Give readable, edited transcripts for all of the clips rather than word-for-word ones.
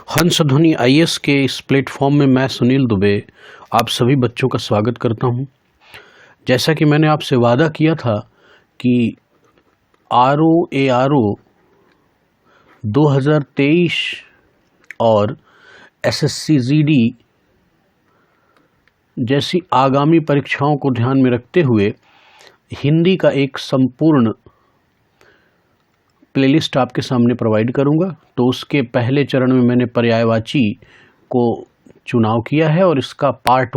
Hansadhwani IAS के इस platform में मैं सुनील दुबे आप सभी बच्चों का स्वागत करता हूं। जैसा कि मैंने आपसे वादा किया था कि ROARO 2023 और SSC GD जैसी आगामी परीक्षाओं को ध्यान में रखते हुए हिंदी का एक संपूर्ण प्लेलिस्ट आपके सामने प्रोवाइड करूंगा। तो उसके पहले चरण में मैंने पर्यायवाची को चुनाव किया है और इसका पार्ट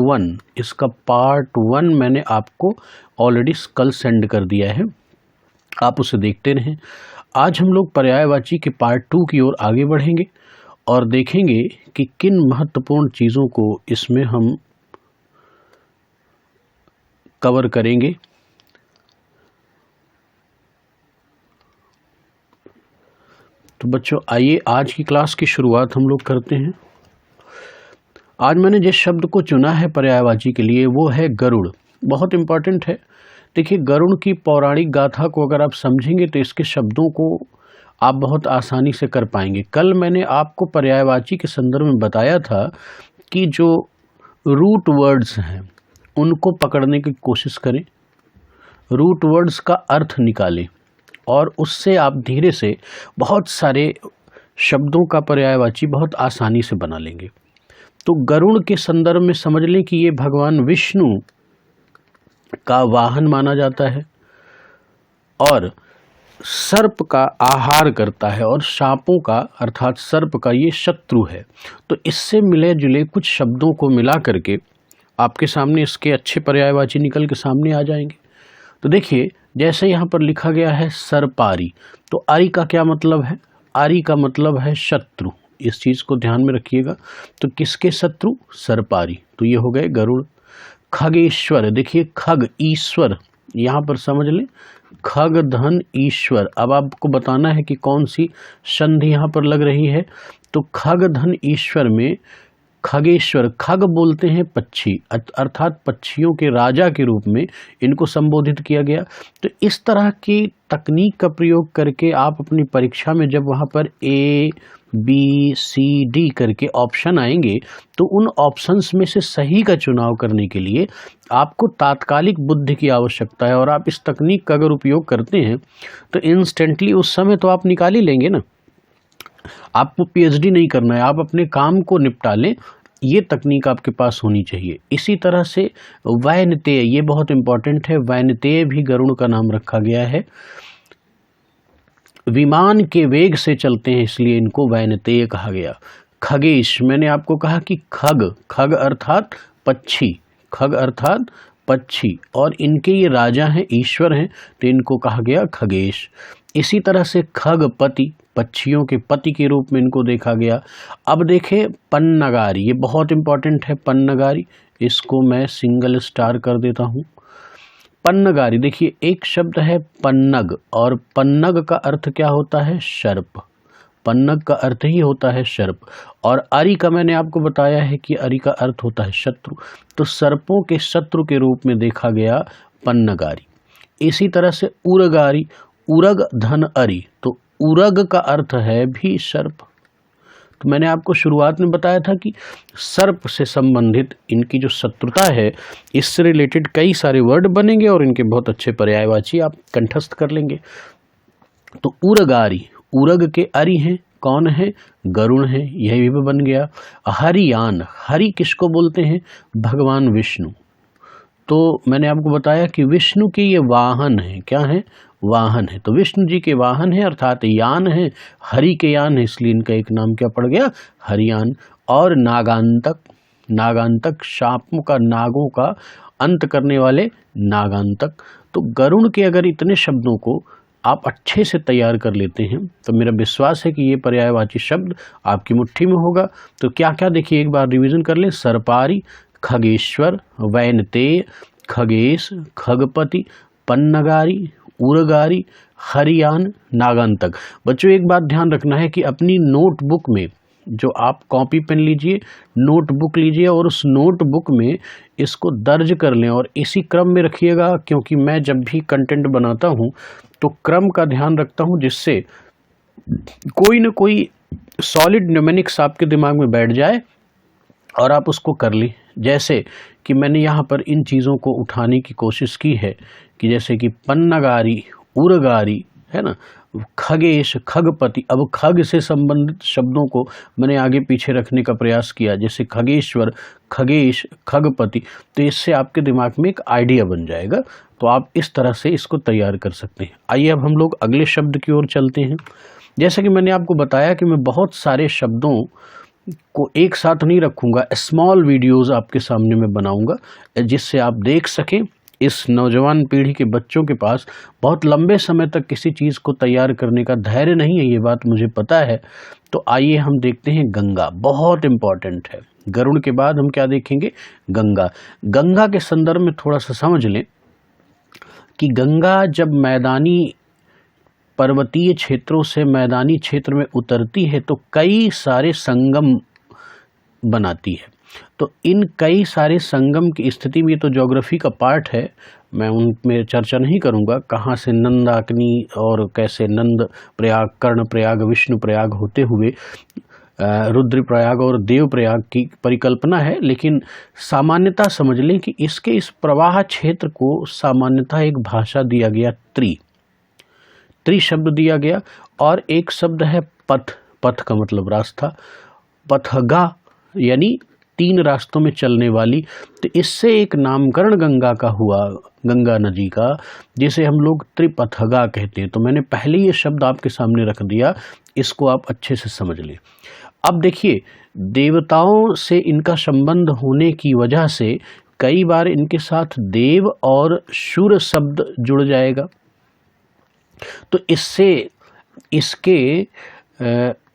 वन मैंने आपको ऑलरेडी कल सेंड कर दिया है, आप उसे देखते रहें। आज हम लोग पर्यायवाची के पार्ट 2 की ओर आगे बढ़ेंगे और देखेंगे कि किन महत्वपूर्ण चीज़ों को इसमें हम कवर करेंगे। तो बच्चों आइए आज की क्लास की शुरुआत हम लोग करते हैं। आज मैंने जिस शब्द को चुना है पर्यायवाची के लिए वो है गरुड़। बहुत इम्पॉर्टेंट है। देखिए, गरुड़ की पौराणिक गाथा को अगर आप समझेंगे तो इसके शब्दों को आप बहुत आसानी से कर पाएंगे। कल मैंने आपको पर्यायवाची के संदर्भ में बताया था कि जो रूट वर्ड्स हैं उनको पकड़ने की कोशिश करें, रूट वर्ड्स का अर्थ निकालें और उससे आप धीरे से बहुत सारे शब्दों का पर्यायवाची बहुत आसानी से बना लेंगे। तो गरुड़ के संदर्भ में समझ लें कि ये भगवान विष्णु का वाहन माना जाता है और सर्प का आहार करता है और सांपों का अर्थात सर्प का ये शत्रु है। तो इससे मिले जुले कुछ शब्दों को मिला करके आपके सामने इसके अच्छे पर्यायवाची निकल के सामने आ जाएंगे। तो देखिए, जैसे यहाँ पर लिखा गया है सरपारी, तो आरी का क्या मतलब है? आरी का मतलब है शत्रु। इस चीज़ को ध्यान में रखिएगा। तो किसके शत्रु? सरपारी। तो ये हो गए गरुड़। खगेश्वर, देखिए खग ईश्वर, यहाँ पर समझ लें खग धन ईश्वर। अब आपको बताना है कि कौन सी संधि यहाँ पर लग रही है। तो खग धन ईश्वर में खगेश्वर, खग बोलते हैं पक्षी, अर्थात पक्षियों के राजा के रूप में इनको संबोधित किया गया। तो इस तरह की तकनीक का प्रयोग करके आप अपनी परीक्षा में जब वहाँ पर ABCD करके ऑप्शन आएंगे तो उन ऑप्शंस में से सही का चुनाव करने के लिए आपको तात्कालिक बुद्धि की आवश्यकता है। और आप इस तकनीक का अगर उपयोग करते हैं तो इंस्टेंटली उस समय तो आप निकाल ही लेंगे ना। आपको PhD नहीं करना है, आप अपने काम को निपटा लें, ये तकनीक आपके पास होनी चाहिए। इसी तरह से वैनतेय, ये बहुत इंपॉर्टेंट है। वैनतेय भी गरुड़ का नाम रखा गया है। विमान के वेग से चलते हैं इसलिए इनको वैनतेय कहा गया। खगेश, मैंने आपको कहा कि खग, खग अर्थात पक्षी, खग अर्थात पक्षी, और इनके ये राजा हैं, ईश्वर हैं, तो इनको कहा गया खगेश। इसी तरह से खगपति, पक्षियों के पति के रूप में इनको देखा गया। अब देखें पन्नगारी, ये बहुत इंपॉर्टेंट है। पन्नगारी, इसको मैं सिंगल स्टार कर देता हूँ। पन्नगारी, देखिए एक शब्द है पन्नग, और पन्नग का अर्थ क्या होता है? सर्प। पन्नग का अर्थ ही होता है सर्प। और अरि का मैंने आपको बताया है कि अरि का अर्थ होता है शत्रु। तो सर्पों के शत्रु के रूप में देखा गया पन्नगारी। इसी तरह से उरगारी, उरग धन अरि, तो उरग का अर्थ है भी सर्प। तो मैंने आपको शुरुआत में बताया था कि सर्प से संबंधित इनकी जो शत्रुता है, इससे रिलेटेड कई सारे वर्ड बनेंगे और इनके बहुत अच्छे पर्यायवाची आप कंठस्थ कर लेंगे। तो उरगारी, उरग के अरि हैं, कौन है? गरुड़ हैं, यह भी बन गया। हरियान, हरि किसको बोलते हैं? भगवान विष्णु। तो मैंने आपको बताया कि विष्णु के ये वाहन हैं। क्या है? वाहन है। तो विष्णु जी के वाहन है अर्थात यान है, हरि के यान है, इसलिए इनका एक नाम क्या पड़ गया? हरियान। और नागांतक, नागांतक सांपों का, नागों का अंत करने वाले नागांतक। तो गरुड़ के अगर इतने शब्दों को आप अच्छे से तैयार कर लेते हैं तो मेरा विश्वास है कि ये पर्यायवाची शब्द आपकी मुट्ठी में होगा। तो क्या क्या, देखिए एक बार रिवीजन कर लें। सरपारी, खगेश्वर, वैनतेय, खगेश, खगपति, पन्नगारी, उरगारी, हरियान, नागांतक। बच्चों एक बात ध्यान रखना है कि अपनी नोटबुक में जो आप कॉपी पेन लीजिए, नोटबुक लीजिए और उस नोटबुक में इसको दर्ज कर लें और इसी क्रम में रखिएगा, क्योंकि मैं जब भी कंटेंट बनाता हूँ तो क्रम का ध्यान रखता हूँ जिससे कोई न कोई सॉलिड न्यूमेरिक्स आपके दिमाग में बैठ जाए और आप उसको कर ली। जैसे कि मैंने यहाँ पर इन चीज़ों को उठाने की कोशिश की है कि जैसे कि पन्नगारी, उरगारी, है ना, खगेश, खगपति। अब खग से संबंधित शब्दों को मैंने आगे पीछे रखने का प्रयास किया, जैसे खगेश्वर, खगेश, खगपति। तो इससे आपके दिमाग में एक आइडिया बन जाएगा, तो आप इस तरह से इसको तैयार कर सकते हैं। आइए अब हम लोग अगले शब्द की ओर चलते हैं। जैसा कि मैंने आपको बताया कि मैं बहुत सारे शब्दों को एक साथ नहीं रखूंगा, स्मॉल वीडियोस आपके सामने मैं बनाऊंगा, जिससे आप देख सकें। इस नौजवान पीढ़ी के बच्चों के पास बहुत लंबे समय तक किसी चीज़ को तैयार करने का धैर्य नहीं है, ये बात मुझे पता है। तो आइए हम देखते हैं गंगा, बहुत इम्पॉर्टेंट है। गरुड़ के बाद हम क्या देखेंगे? गंगा। गंगा के संदर्भ में थोड़ा सा समझ लें कि गंगा जब मैदानी पर्वतीय क्षेत्रों से मैदानी क्षेत्र में उतरती है तो कई सारे संगम बनाती है। तो इन कई सारे संगम की स्थिति में, तो ज्योग्राफी का पार्ट है, मैं उनमें चर्चा नहीं करूंगा, कहाँ से नंदाकिनी और कैसे नंद प्रयाग, कर्ण प्रयाग, विष्णु प्रयाग होते हुए रुद्रप्रयाग और देवप्रयाग की परिकल्पना है। लेकिन सामान्यता समझ लें कि इसके इस प्रवाह क्षेत्र को सामान्यतः एक भाषा दिया गया, त्रि शब्द दिया गया। और एक शब्द है पथ, पथ का मतलब रास्ता, पथगा यानी 3 रास्तों में चलने वाली। तो इससे एक नामकरण गंगा का हुआ, गंगा नदी का, जिसे हम लोग त्रिपथगा कहते हैं। तो मैंने पहले ये शब्द आपके सामने रख दिया, इसको आप अच्छे से समझ लें। अब देखिए, देवताओं से इनका संबंध होने की वजह से कई बार इनके साथ देव और शूर शब्द जुड़ जाएगा। तो इससे इसके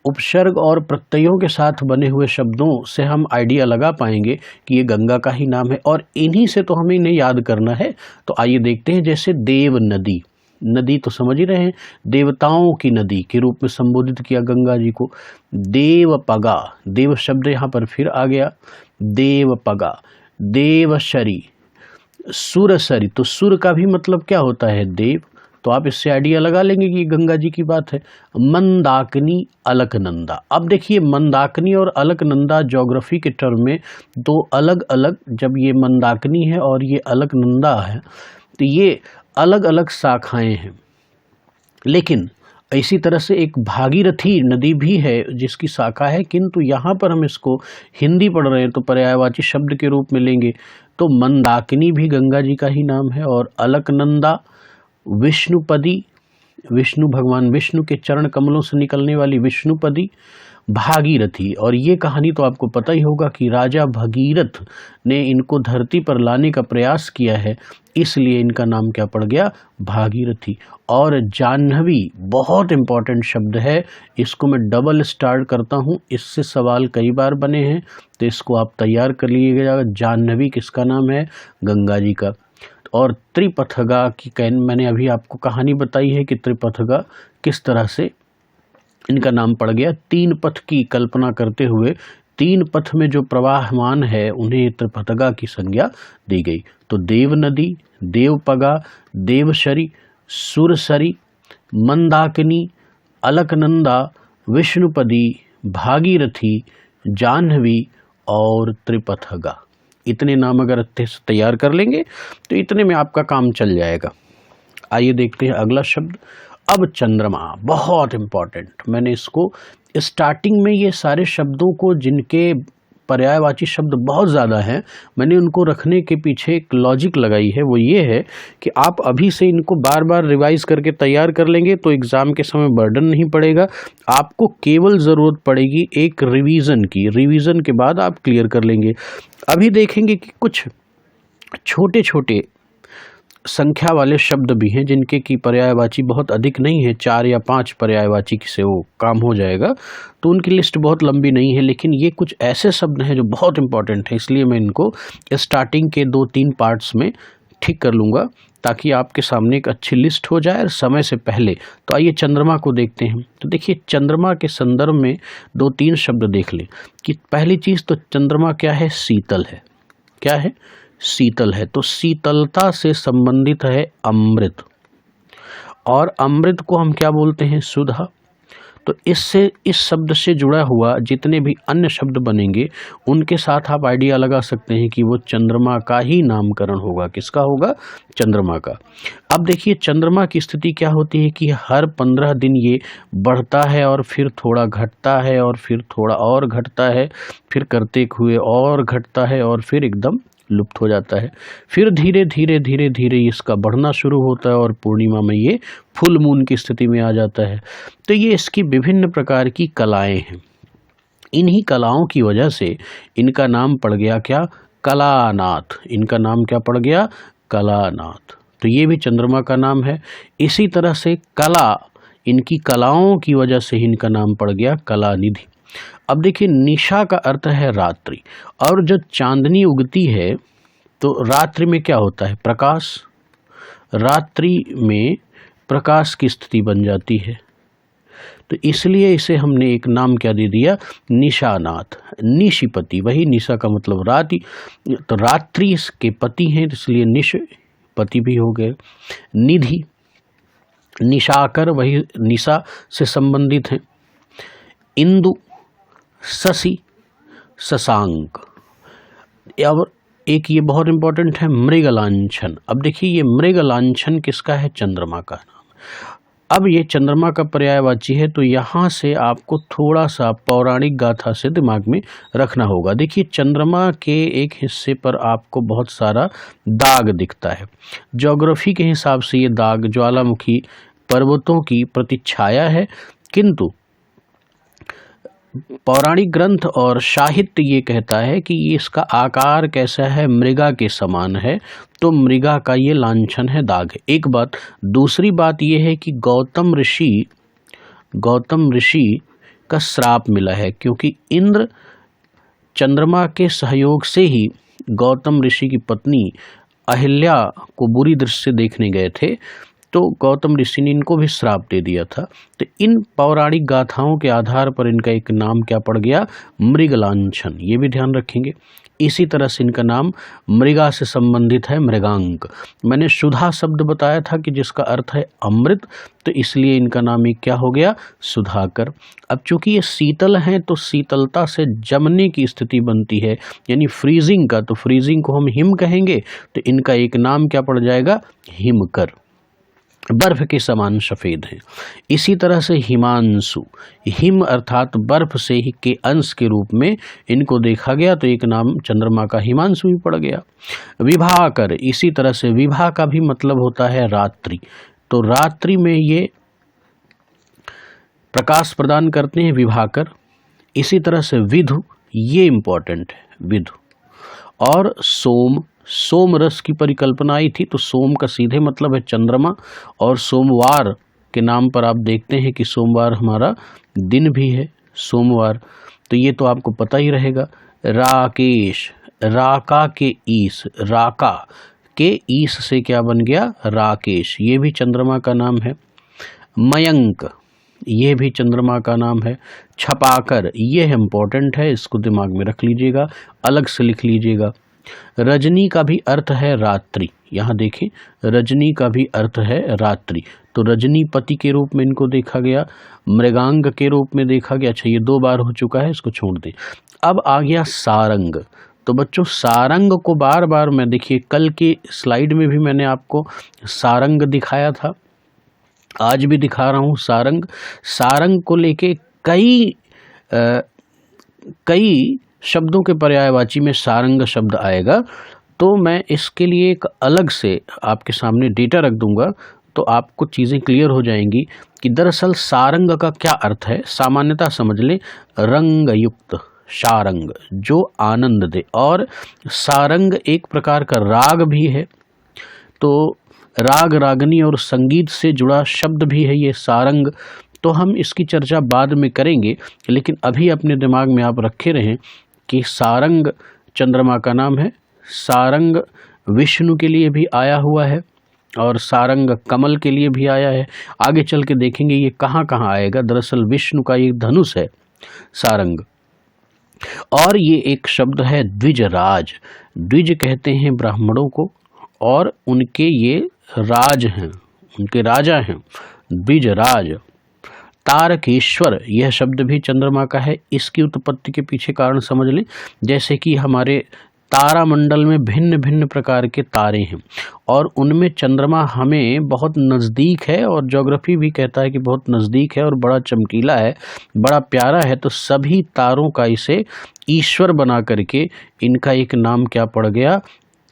उपसर्ग और प्रत्ययों के साथ बने हुए शब्दों से हम आइडिया लगा पाएंगे कि ये गंगा का ही नाम है, और इन्हीं से तो हमें इन्हें याद करना है। तो आइए देखते हैं। जैसे देव नदी, नदी तो समझ ही रहे हैं, देवताओं की नदी के रूप में संबोधित किया गंगा जी को। देवपगा, देव शब्द यहाँ पर फिर आ गया, देवपगा। देवशरी, सुरसरी, तो सुर का भी मतलब क्या होता है? देव। तो आप इससे आइडिया लगा लेंगे कि गंगा जी की बात है। मंदाकिनी, अलकनंदा। अब देखिए, मंदाकिनी और अलकनंदा ज्योग्राफी के टर्म में दो अलग अलग, जब ये मंदाकिनी है और ये अलकनंदा है, तो ये अलग अलग शाखाएं हैं। लेकिन इसी तरह से एक भागीरथी नदी भी है जिसकी शाखा है, किंतु यहाँ पर हम इसको हिंदी पढ़ रहे हैं तो पर्यायवाची शब्द के रूप में लेंगे। तो मंदाकिनी भी गंगा जी का ही नाम है, और अलकनंदा, विष्णुपदी, विष्णु भगवान विष्णु के चरण कमलों से निकलने वाली विष्णुपदी, भागीरथी। और ये कहानी तो आपको पता ही होगा कि राजा भगीरथ ने इनको धरती पर लाने का प्रयास किया है, इसलिए इनका नाम क्या पड़ गया? भागीरथी। और जाह्नवी बहुत इंपॉर्टेंट शब्द है, इसको मैं डबल स्टार्ट करता हूँ, इससे सवाल कई बार बने हैं, तो इसको आप तैयार कर लीजिएगा। जाह्नवी किसका नाम है? गंगा जी का। और त्रिपथगा की मैंने अभी आपको कहानी बताई है कि त्रिपथगा किस तरह से इनका नाम पड़ गया। 3 पथ की कल्पना करते हुए 3 पथ में जो प्रवाहमान है उन्हें त्रिपथगा की संज्ञा दी गई। तो देव नदी, देवपगा, देवशरी, सुरसरी, मंदाकिनी, अलकनंदा, विष्णुपदी, भागीरथी, जाह्नवी और त्रिपथगा। इतने नाम अगर अच्छे से तैयार कर लेंगे तो इतने में आपका काम चल जाएगा। आइए देखते हैं अगला शब्द। अब चंद्रमा, बहुत इंपॉर्टेंट। मैंने इसको स्टार्टिंग में ये सारे शब्दों को, जिनके पर्यायवाची शब्द बहुत ज़्यादा हैं, मैंने उनको रखने के पीछे एक लॉजिक लगाई है। वो ये है कि आप अभी से इनको बार बार रिवाइज करके तैयार कर लेंगे तो एग्ज़ाम के समय बर्डन नहीं पड़ेगा। आपको केवल ज़रूरत पड़ेगी एक रिवीजन की, रिवीजन के बाद आप क्लियर कर लेंगे। अभी देखेंगे कि कुछ छोटे छोटे संख्या वाले शब्द भी हैं जिनके की पर्यायवाची बहुत अधिक नहीं है, 4 या 5 पर्यायवाची से वो काम हो जाएगा, तो उनकी लिस्ट बहुत लंबी नहीं है। लेकिन ये कुछ ऐसे शब्द हैं जो बहुत इंपॉर्टेंट हैं, इसलिए मैं इनको स्टार्टिंग के 2-3 पार्ट्स में ठीक कर लूँगा ताकि आपके सामने एक अच्छी लिस्ट हो जाए समय से पहले। तो आइए चंद्रमा को देखते हैं। तो देखिए, चंद्रमा के संदर्भ में 2-3 शब्द देख लें कि पहली चीज़ तो चंद्रमा क्या है? शीतल है। क्या है? शीतल है। तो शीतलता से संबंधित है अमृत, और अमृत को हम क्या बोलते हैं? सुधा। तो इससे, इस शब्द से जुड़ा हुआ जितने भी अन्य शब्द बनेंगे उनके साथ आप आइडिया लगा सकते हैं कि वो चंद्रमा का ही नामकरण होगा। किसका होगा? चंद्रमा का। अब देखिए चंद्रमा की स्थिति क्या होती है कि हर 15 दिन ये बढ़ता है और फिर थोड़ा घटता है और फिर थोड़ा और घटता है, फिर करते हुए और घटता है और फिर एकदम लुप्त हो जाता है। फिर धीरे धीरे धीरे धीरे इसका बढ़ना शुरू होता है और पूर्णिमा में ये फुल मून की स्थिति में आ जाता है। तो ये इसकी विभिन्न प्रकार की कलाएं हैं। इन्हीं कलाओं की वजह से इनका नाम पड़ गया क्या? कलानाथ। इनका नाम क्या पड़ गया? कलानाथ। तो ये भी चंद्रमा का नाम है। इसी तरह से कला, इनकी कलाओं की वजह से इनका नाम पड़ गया कलानिधि। अब देखिए निशा का अर्थ है रात्रि, और जब चांदनी उगती है तो रात्रि में क्या होता है? प्रकाश। रात्रि में प्रकाश की स्थिति बन जाती है, तो इसलिए इसे हमने एक नाम क्या दे दिया? निशानाथ। निशिपति, वही निशा का मतलब रात्रि, तो रात्रि के पति हैं, इसलिए निश पति भी हो गए। निधि, निशाकर, वही निशा से संबंधित हैं। इंदु, शशि, शशांक। और एक ये बहुत इंपॉर्टेंट है मृगलांछन। अब देखिए ये मृगलांछन किसका है? चंद्रमा का नाम। अब ये चंद्रमा का पर्यायवाची है, तो यहाँ से आपको थोड़ा सा पौराणिक गाथा से दिमाग में रखना होगा। देखिए चंद्रमा के एक हिस्से पर आपको बहुत सारा दाग दिखता है। ज्योग्राफी के हिसाब से ये दाग ज्वालामुखी पर्वतों की प्रतिछाया है, किंतु पौराणिक ग्रंथ और साहित्य ये कहता है कि इसका आकार कैसा है? मृगा के समान है, तो मृगा का ये लांछन है, दाग है। एक बात। दूसरी बात ये है कि गौतम ऋषि का श्राप मिला है, क्योंकि इंद्र चंद्रमा के सहयोग से ही गौतम ऋषि की पत्नी अहिल्या को बुरी दृष्टि से देखने गए थे, तो गौतम ऋषि ने इनको भी श्राप दे दिया था। तो इन पौराणिक गाथाओं के आधार पर इनका एक नाम क्या पड़ गया? मृगलांछन। ये भी ध्यान रखेंगे। इसी तरह से इनका नाम मृगा से संबंधित है, मृगांक। मैंने सुधा शब्द बताया था कि जिसका अर्थ है अमृत, तो इसलिए इनका नाम एक क्या हो गया? सुधाकर। अब चूंकि ये शीतल हैं तो शीतलता से जमने की स्थिति बनती है, यानी फ्रीजिंग का, तो फ्रीजिंग को हम हिम कहेंगे, तो इनका एक नाम क्या पड़ जाएगा? हिमकर। बर्फ के समान सफेद हैं। इसी तरह से हिमांशु, हिम अर्थात बर्फ से ही के अंश के रूप में इनको देखा गया, तो एक नाम चंद्रमा का हिमांशु भी पड़ गया। विभाकर, इसी तरह से विभा का भी मतलब होता है रात्रि, तो रात्रि में ये प्रकाश प्रदान करते हैं, विभाकर। इसी तरह से विधु, ये इंपॉर्टेंट है, विधु। और सोम, सोम रस की परिकल्पना आई थी, तो सोम का सीधे मतलब है चंद्रमा, और सोमवार के नाम पर आप देखते हैं कि सोमवार हमारा दिन भी है, सोमवार, तो ये तो आपको पता ही रहेगा। राकेश, राका के ईश, राका के ईश से क्या बन गया? राकेश। ये भी चंद्रमा का नाम है। मयंक, ये भी चंद्रमा का नाम है। छपाकर, ये इम्पोर्टेंट है, इसको दिमाग में रख लीजिएगा, अलग से लिख लीजिएगा। रजनी का भी अर्थ है रात्रि, यहाँ देखें रजनी का भी अर्थ है रात्रि, तो रजनीपति के रूप में इनको देखा गया, मृगांग के रूप में देखा गया। अच्छा ये 2 बार हो चुका है, इसको छोड़ दें। अब आ गया सारंग। तो बच्चों सारंग को बार बार, मैं देखिए कल की स्लाइड में भी मैंने आपको सारंग दिखाया था, आज भी दिखा रहा हूँ सारंग। सारंग को लेके कई शब्दों के पर्यायवाची में सारंग शब्द आएगा, तो मैं इसके लिए एक अलग से आपके सामने डेटा रख दूंगा, तो आपको चीज़ें क्लियर हो जाएंगी कि दरअसल सारंग का क्या अर्थ है। सामान्यतः समझ लें रंग युक्त सारंग, जो आनंद दे, और सारंग एक प्रकार का राग भी है, तो राग रागनी और संगीत से जुड़ा शब्द भी है ये सारंग। तो हम इसकी चर्चा बाद में करेंगे, लेकिन अभी अपने दिमाग में आप रखे रहें कि सारंग चंद्रमा का नाम है, सारंग विष्णु के लिए भी आया हुआ है, और सारंग कमल के लिए भी आया है। आगे चल के देखेंगे ये कहाँ कहाँ आएगा। दरअसल विष्णु का ये धनुष है सारंग। और ये एक शब्द है द्विजराज। द्विज कहते हैं ब्राह्मणों को, और उनके ये राज हैं, उनके राजा हैं, द्विजराज। तारकेश्वर यह शब्द भी चंद्रमा का है। इसकी उत्पत्ति के पीछे कारण समझ लें। जैसे कि हमारे तारामंडल में भिन्न भिन्न प्रकार के तारे हैं और उनमें चंद्रमा हमें बहुत नज़दीक है, और ज्योग्राफी भी कहता है कि बहुत नज़दीक है और बड़ा चमकीला है, बड़ा प्यारा है। तो सभी तारों का इसे ईश्वर बना करके इनका एक नाम क्या पड़ गया?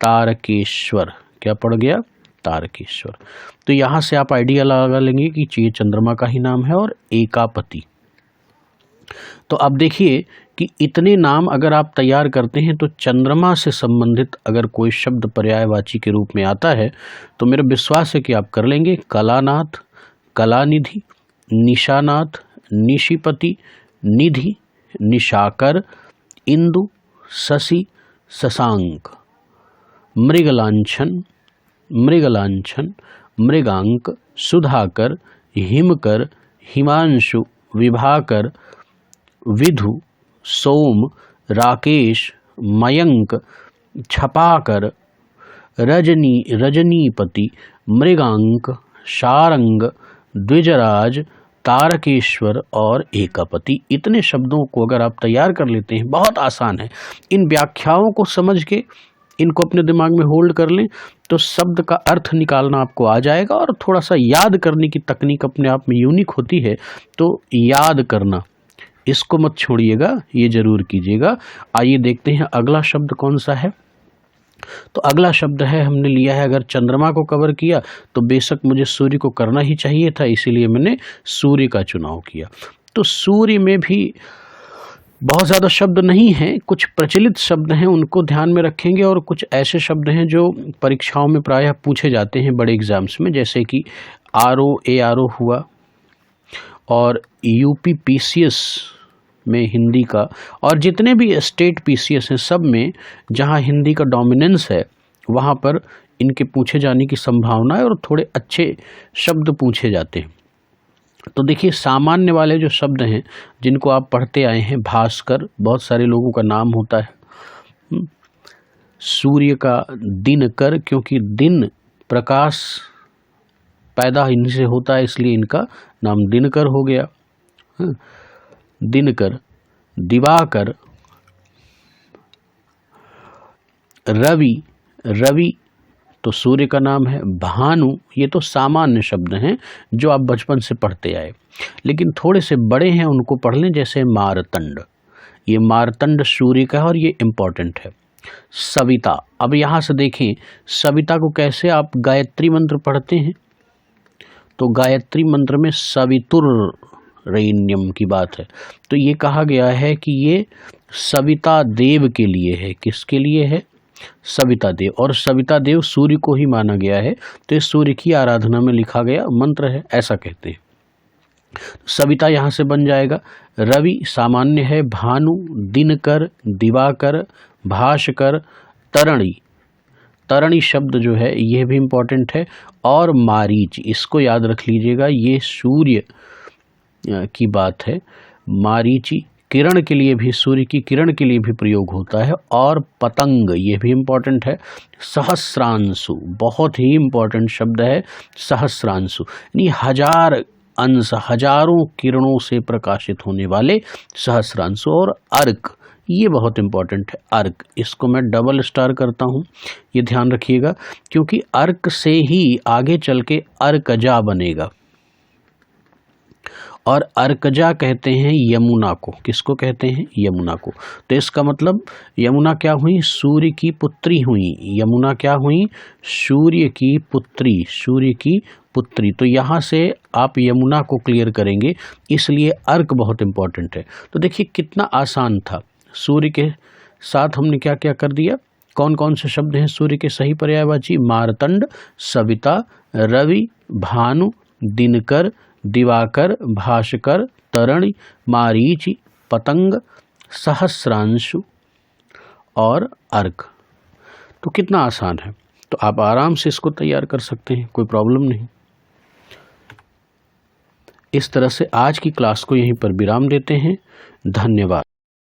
तारकेश्वर। क्या पड़ गया? तारकेश्वर। तो यहाँ से आप आइडिया लगा लेंगे कि ये चंद्रमा का ही नाम है। और एकापति, तो अब देखिए कि इतने नाम अगर आप तैयार करते हैं तो चंद्रमा से संबंधित अगर कोई शब्द पर्यायवाची के रूप में आता है तो मेरा विश्वास है कि आप कर लेंगे। कलानाथ, कलानिधि, निशानाथ, निशिपति, निधि, निशाकर, इंदु, शशि, शशांक, मृगलांछन, मृगलांछन, मृगांक, सुधाकर, हिमकर, हिमांशु, विभाकर, विधु, सोम, राकेश, मयंक, छपाकर, रजनी, रजनीपति, मृगांक, शारंग, द्विजराज, तारकेश्वर और एकापति। इतने शब्दों को अगर आप तैयार कर लेते हैं, बहुत आसान है। इन व्याख्याओं को समझ के इनको अपने दिमाग में होल्ड कर लें तो शब्द का अर्थ निकालना आपको आ जाएगा। और थोड़ा सा याद करने की तकनीक अपने आप में यूनिक होती है, तो याद करना इसको मत छोड़िएगा, ये जरूर कीजिएगा। आइए देखते हैं अगला शब्द कौन सा है। तो अगला शब्द है, हमने लिया है, अगर चंद्रमा को कवर किया तो बेशक मुझे सूर्य को करना ही चाहिए था, इसीलिए मैंने सूर्य का चुनाव किया। तो सूर्य में भी बहुत ज़्यादा शब्द नहीं हैं, कुछ प्रचलित शब्द हैं, उनको ध्यान में रखेंगे। और कुछ ऐसे शब्द हैं जो परीक्षाओं में प्रायः पूछे जाते हैं बड़े एग्जाम्स में, जैसे कि आरओ, ARO हुआ, और UPPCS में हिंदी का, और जितने भी स्टेट PCS हैं सब में जहां हिंदी का डोमिनेंस है वहां पर इनके पूछे जाने की संभावना है और थोड़े अच्छे शब्द पूछे जाते हैं। तो देखिए, सामान्य वाले जो शब्द हैं जिनको आप पढ़ते आए हैं, भास्कर बहुत सारे लोगों का नाम होता है। सूर्य का दिनकर, क्योंकि दिन प्रकाश पैदा इनसे होता है इसलिए इनका नाम दिनकर हो गया। दिनकर, दिवाकर, रवि, रवि तो सूर्य का नाम है। भानु, ये तो सामान्य शब्द हैं जो आप बचपन से पढ़ते आए, लेकिन थोड़े से बड़े हैं उनको पढ़ लें, जैसे मारतंड, ये मारतंड सूर्य का है और ये इम्पॉर्टेंट है। सविता, अब यहाँ से देखें सविता को कैसे आप गायत्री मंत्र पढ़ते हैं, तो गायत्री मंत्र में सवितुर रेण्यम की बात है। तो ये कहा गया है कि ये सविता देव के लिए है। किसके लिए है? सविता देव। और सविता देव सूर्य को ही माना गया है, तो ये सूर्य की आराधना में लिखा गया मंत्र है, ऐसा कहते हैं। सविता यहाँ से बन जाएगा। रवि सामान्य है। भानु, दिनकर, दिवाकर, भास्कर, तरणि, तरणि शब्द जो है यह भी इम्पोर्टेंट है। और मारीच, इसको याद रख लीजिएगा, ये सूर्य की बात है। मारीची किरण के लिए भी, सूर्य की किरण के लिए भी प्रयोग होता है। और पतंग, ये भी इम्पोर्टेंट है। सहस्रांशु, बहुत ही इम्पोर्टेंट शब्द है सहस्रांशु, यानी हजार अंश, हजारों किरणों से प्रकाशित होने वाले सहस्रांशु। और अर्क, ये बहुत इम्पोर्टेंट है। अर्क, इसको मैं डबल स्टार करता हूँ, ये ध्यान रखिएगा, क्योंकि अर्क से ही आगे चल के अर्कजा बनेगा। और अर्कजा कहते हैं यमुना को। किसको कहते हैं? यमुना को। तो इसका मतलब यमुना क्या हुई? सूर्य की पुत्री हुई। यमुना क्या हुई? सूर्य की पुत्री, सूर्य की पुत्री। तो यहाँ से आप यमुना को क्लियर करेंगे, इसलिए अर्क बहुत इंपॉर्टेंट है। तो देखिए कितना आसान था। सूर्य के साथ हमने क्या क्या कर दिया, कौन कौन से शब्द हैं सूर्य के सही पर्यायवाची? मारतंड, सविता, रवि, भानु, दिनकर, दिवाकर, भास्कर, तरणि, मारीचि, पतंग, सहस्रांशु और अर्क। तो कितना आसान है, तो आप आराम से इसको तैयार कर सकते हैं, कोई प्रॉब्लम नहीं। इस तरह से आज की क्लास को यहीं पर विराम देते हैं। धन्यवाद।